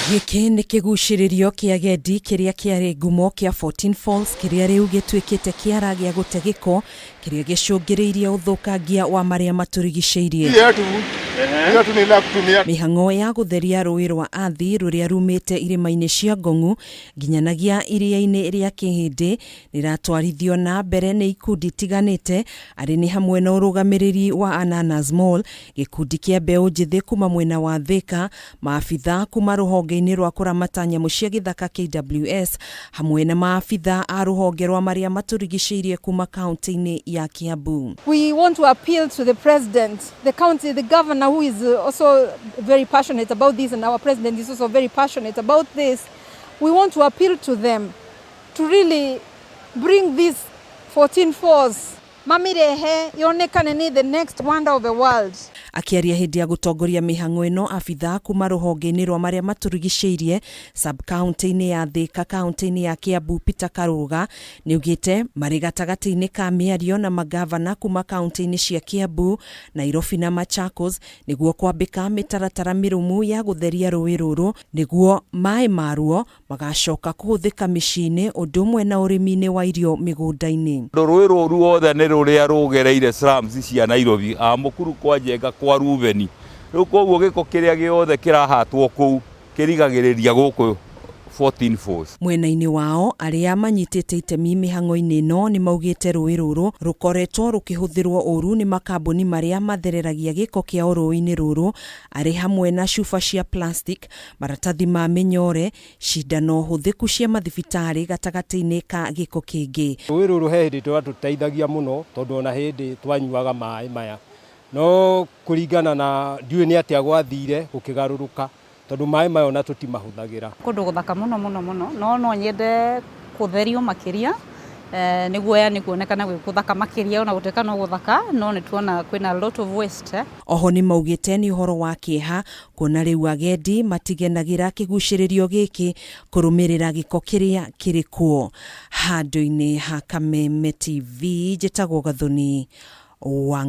Gĩkĩ nĩ kĩgucĩrĩrio kĩa agendi kĩrĩa kĩarĩ ngumo kĩa 14 Falls kĩrĩa rĩu gĩtuĩkĩte kĩara gĩa gũte gĩko kĩrĩa gĩcũngĩrĩirie ũthũkangia wa marĩa matũrigicĩirie. Mĩhang'o ya gũtheria rũĩ rwa Athi rũrĩa rumĩte irĩma-inĩ cia Ngong'u nginyanagia iria-inĩ rĩa Kĩhĩndĩ nĩratwarithio na mbere nĩ ikundi itiganĩte arĩ nĩ hamwe na ũrũgamĩrĩri wa Ananas Mall, gĩkundi kĩa mbeũ njĩthĩ kuma mwena wa Thika, maabitha kuma rũhonge-inĩ rwa kũramata nyamũ cia gĩthaka KWS hamwe na maabitha a rũhonge rwa marĩa matũrigicĩirie kuma kaunti-inĩ ya Kiambu. We want to appeal to the president, the county, the governor who is also very passionate about this, and our president is also very passionate about this. We want to appeal to them to really bring these 14 Falls mamirehe yonekane ni the next wonder of the world. Akiaria hĩndĩ ya gũtongoria mĩhang'o ĩno, abitha kuma rũhonge-inĩ rwa marĩa matũrigicĩirie sub-county-inĩ ya Thika, county-inĩ ya Kiambu, Peter Karuga nĩugĩte marĩ gatagatĩ-inĩ ka mĩario na magavana kuma county-inĩ cia Kiambu, Nairobi na Machakos nĩguo kwambĩka mĩtaratara mĩrũmu ya gũtheria rũĩ rũrũ nĩguo maĩ maruo magacoka kũhũthĩka mĩciĩ-inĩ ũndũ ũmwe na ũrĩmi-inĩ wa irio mĩgũnda-inĩ. Rũĩ rũrũ ruothe nĩ rũrĩa rũgereire slums cia Nairobi, Mũkuru, kwa Njenga, kwa Rubeni. Rĩu koguo gĩko kĩrĩa gĩothe kĩrahatwo kũu kĩrigagĩrĩria gũkũ 14 Falls. Mwena-inĩ wao arĩa manyitĩte itemi mĩhang'o-inĩ ĩno nĩ maugĩte rũĩ rũrũ rũkoretwo rũkĩhũthĩrwo ũru nĩ makambuni marĩa mathereragia gĩko kĩa rũĩ-inĩ rũrũ arĩ hamwe na cuba cia plastic, maratathi ma mĩnyore, cindano hũthĩku cia mathibitarĩ gatagatĩ-inĩ ka gĩko kĩngĩ. Rũĩ rũrũ he hĩndĩ tũratũteithagia mũno tondũ ona hĩndĩ twanyuaga maĩ maya, no kũringana na ndiũĩ nĩ atĩa gwathire gũkĩgarũrũka tondũ maĩ mayo na tũtimahũthagĩra. Kũndũ gũthaka mũno no nyende kũtherio makĩria nĩguo yani kuonekana gwĩ gũthaka makĩria, ona gũteka no gũthaka no nĩ tuona kwĩna a lot of waste. Oho nĩ maugĩte nĩ ũhoro wa kĩeha kuona rĩu agendi matigenagĩra kĩgucĩrĩrio gĩkĩ kũrũmĩrĩra gĩko kĩrĩa kĩrĩ kuo. Handũ-inĩ ha Kameme TV, njĩtagwo Gathoni wa